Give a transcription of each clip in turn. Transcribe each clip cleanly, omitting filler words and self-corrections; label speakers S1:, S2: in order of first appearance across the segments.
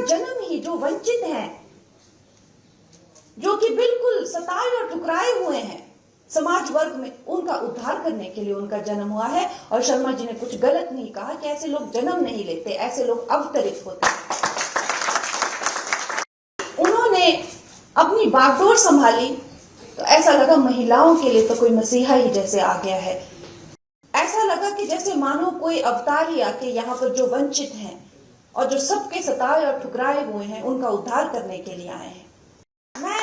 S1: जन्म ही जो वंचित हैं, जो कि बिल्कुल सताए और ठुकराए हुए हैं समाज वर्ग में, उनका उद्धार करने के लिए उनका जन्म हुआ है। और शर्मा जी ने कुछ गलत नहीं कहा कि ऐसे लोग जन्म नहीं लेते, ऐसे लोग अवतरित होते हैं। उन्होंने अपनी बागडोर संभाली तो ऐसा लगा महिलाओं के लिए तो कोई मसीहा ही जैसे आ गया है। ऐसा लगा कि जैसे मानो कोई अवतार ही आके यहाँ पर जो वंचित हैं और जो सबके सताए और ठुकराए हुए हैं, उनका उद्धार करने के लिए आए हैं। मैं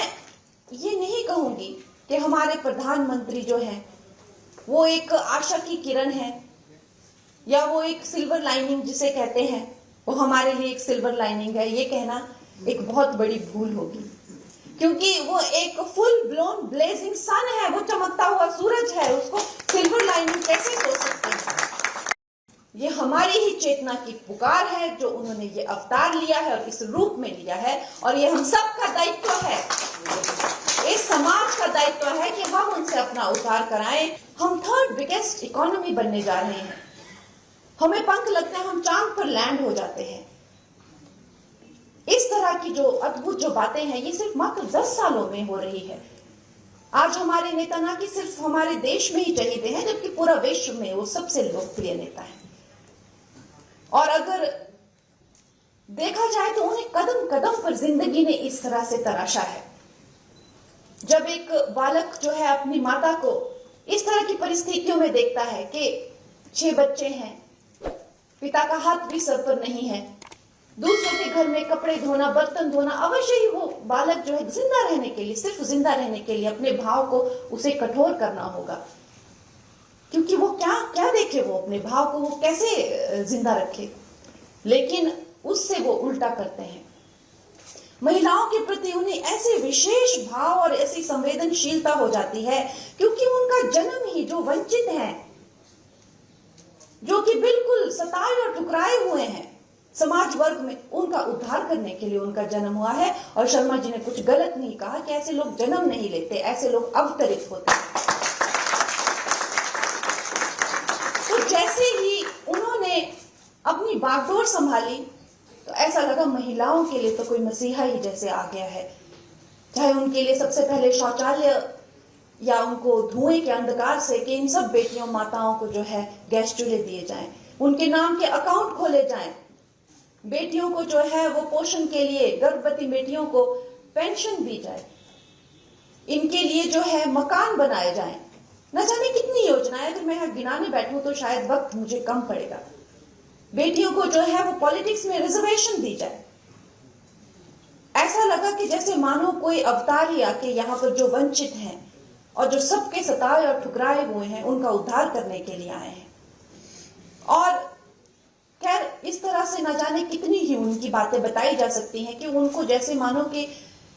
S1: ये नहीं कहूंगी कि हमारे प्रधानमंत्री जो हैं वो एक आशा की किरण है या वो एक सिल्वर लाइनिंग जिसे कहते हैं, वो हमारे लिए एक सिल्वर लाइनिंग है। ये कहना एक बहुत बड़ी भूल होगी, क्योंकि वो एक फुल ब्लोन ब्लेजिंग सन है, वो चमकता हुआ सूरज है, उसको सिल्वर लाइनिंग कैसे सोच सकते हैं? ये हमारी ही चेतना की पुकार है जो उन्होंने ये अवतार लिया है और इस रूप में लिया है। और ये हम सब का दायित्व है, इस समाज का दायित्व है कि हम उनसे अपना उद्धार कराएं। हम थर्ड बिगेस्ट इकोनॉमी बनने जा रहे हैं, हमें पंख लगते हैं, हम चांद पर लैंड हो जाते हैं। इस तरह की जो अद्भुत जो बातें हैं, ये सिर्फ मात्र 10 सालों में हो रही है। आज हमारे नेता ना कि सिर्फ हमारे देश में ही चहेते हैं, जबकि पूरा विश्व में वो सबसे लोकप्रिय नेता है। और अगर देखा जाए तो उन्हें कदम कदम पर जिंदगी ने इस तरह से तराशा है। जब एक बालक जो है अपनी माता को इस तरह की परिस्थितियों में देखता है कि 6 बच्चे हैं, पिता का हाथ भी सर पर नहीं है, दूसरों के घर में कपड़े धोना, बर्तन धोना, अवश्य ही वो बालक जो है जिंदा रहने के लिए, सिर्फ जिंदा रहने के लिए अपने भाव को उसे कठोर करना होगा। क्योंकि वो क्या देखे, वो अपने भाव को वो कैसे जिंदा रखे। लेकिन उससे वो उल्टा करते हैं। महिलाओं के प्रति उन्हें ऐसे विशेष भाव और ऐसी संवेदनशीलता हो जाती है, क्योंकि उनका जन्म ही जो वंचित हैं, जो कि बिल्कुल सताए और ठुकराए हुए हैं समाज वर्ग में, उनका उद्धार करने के लिए उनका जन्म हुआ है। और शर्मा जी ने कुछ गलत नहीं कहा कि ऐसे लोग जन्म नहीं लेते, ऐसे लोग अवतरित होते हैं। तो जैसे ही उन्होंने अपनी बागडोर संभाली तो ऐसा लगा महिलाओं के लिए तो कोई मसीहा ही जैसे आ गया है। चाहे उनके लिए सबसे पहले शौचालय या उनको धुएं के अंधकार से कि इन सब बेटियों माताओं को जो है गैस चूल्हे दिए जाएं, उनके नाम के अकाउंट खोले जाएं, बेटियों को जो है वो पोषण के लिए, गर्भवती बेटियों को पेंशन दी जाए, इनके लिए जो है मकान बनाए जाएं, न जाने कितनी योजनाएं। अगर मैं यहाँ गिनाने बैठूं तो शायद वक्त मुझे कम पड़ेगा। बेटियों को जो है वो पॉलिटिक्स में रिजर्वेशन दी जाए। ऐसा लगा कि जैसे मानो कोई अवतार ही आके यहाँ पर जो वंचित हैं और जो सबके सताए और ठुकराए हुए हैं, उनका उद्धार करने के लिए आए हैं। और खैर इस तरह से न जाने कितनी ही उनकी बातें बताई जा सकती हैं कि उनको जैसे मानो कि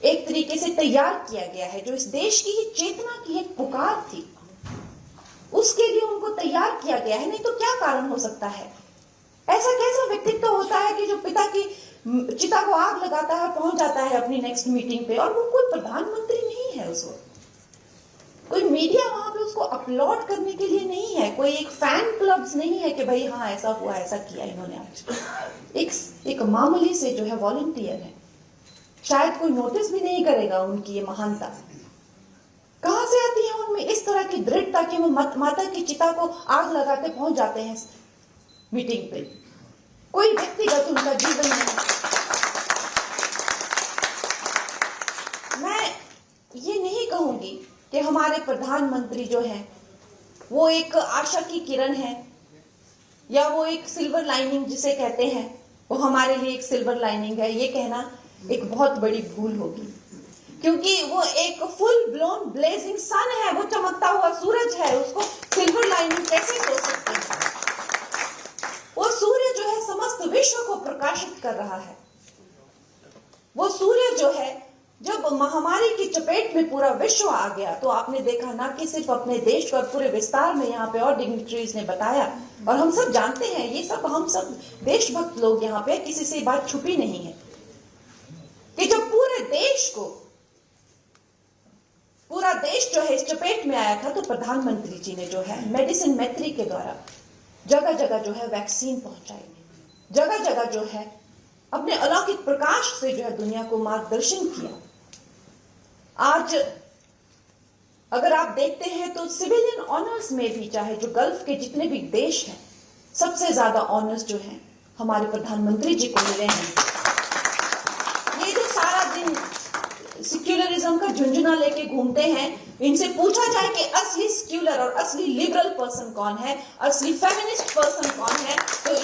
S1: एक तरीके से तैयार किया गया है। जो इस देश की ही चेतना की एक पुकार थी, उसके लिए उनको तैयार किया गया है। नहीं तो क्या कारण हो सकता है? ऐसा कैसा व्यक्तित्व होता है कि जो पिता की चिता को आग लगाता है, पहुंच जाता है अपनी नेक्स्ट मीटिंग पे, और वो कोई प्रधानमंत्री नहीं है, उस वक्त कोई मीडिया वहां पे उसको अपलोड करने के लिए नहीं है, कोई एक फैन क्लब्स नहीं है कि भाई हाँ ऐसा हुआ, ऐसा किया इन्होंने आज। एक मामूली से जो है वॉलंटियर है, शायद कोई नोटिस भी नहीं करेगा उनकी ये महानता। कहां से आती है उनमें इस तरह की दृढ़ता कि वो माता की चिता को आग लगाते पहुंच जाते हैं मीटिंग पे? कोई व्यक्तिगत उनका जीवन नहीं। मैं ये नहीं कहूंगी कि हमारे प्रधानमंत्री जो हैं वो एक आशा की किरण है या वो एक सिल्वर लाइनिंग जिसे कहते हैं, वो हमारे लिए एक सिल्वर लाइनिंग है। ये कहना एक बहुत बड़ी भूल होगी, क्योंकि वो एक फुल ब्लोन ब्लेजिंग सन है, वो चमकता हुआ सूरज है, उसको सिल्वर लाइनिंग कैसे सोच सकते हैं? वो सूर्य जो है समस्त विश्व को प्रकाशित कर रहा है। वो सूर्य जो है जब महामारी की चपेट में पूरा विश्व आ गया तो आपने देखा ना कि सिर्फ अपने देश पर, पूरे विस्तार में यहाँ पे और डिग्निटरीज ने बताया, और हम सब जानते हैं, ये सब हम सब देशभक्त लोग यहाँ पे, किसी से बात छुपी नहीं है कि जब पूरे देश जो है इस चपेट में आया था तो प्रधानमंत्री जी ने जो है मेडिसिन मैत्री के द्वारा जगह जगह जो है वैक्सीन पहुंचाई, जगह जगह जो है अपने अलौकिक प्रकाश से जो है दुनिया को मार्गदर्शन किया। आज अगर आप देखते हैं तो सिविलियन ऑनर्स में भी, चाहे जो गल्फ के जितने भी देश हैं, सबसे ज्यादा ऑनर्स जो हैं हमारे प्रधानमंत्री जी को मिले हैं। ये जो सारा दिन सेक्युलरिज्म का झुंझुना लेके घूमते हैं, इनसे पूछा जाए कि असली सेक्युलर और असली लिबरल पर्सन कौन है, असली फेमिनिस्ट पर्सन कौन है, तो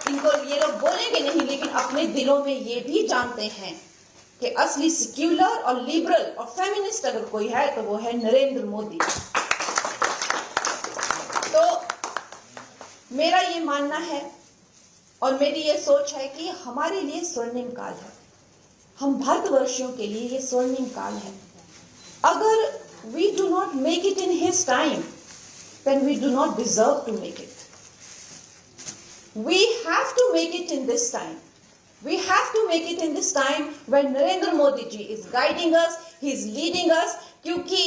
S1: इनको ये लोग बोलेंगे नहीं, लेकिन अपने दिलों में ये भी जानते हैं कि असली सेक्युलर और लिबरल और फेमिनिस्ट अगर कोई है तो वो है नरेंद्र मोदी। तो मेरा ये मानना है और मेरी ये सोच है कि हमारे लिए स्वर्णिम काल है, हम भारतवर्षियों के लिए ये स्वर्णिम काल है। अगर we do not make it in his time, then we do not deserve to make it. We have to make it in this time. We have to make it in this time when Narendra Modi ji is guiding us, he is leading us, क्योंकि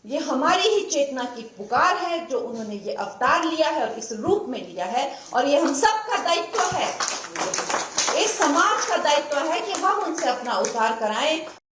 S1: ये हमारी ही चेतना की पुकार है जो उन्होंने ये अवतार लिया है और इस रूप में लिया है, और ये हम सब का दायित्व है, इस समाज का दायित्व है कि हम उनसे अपना उद्धार कराएं।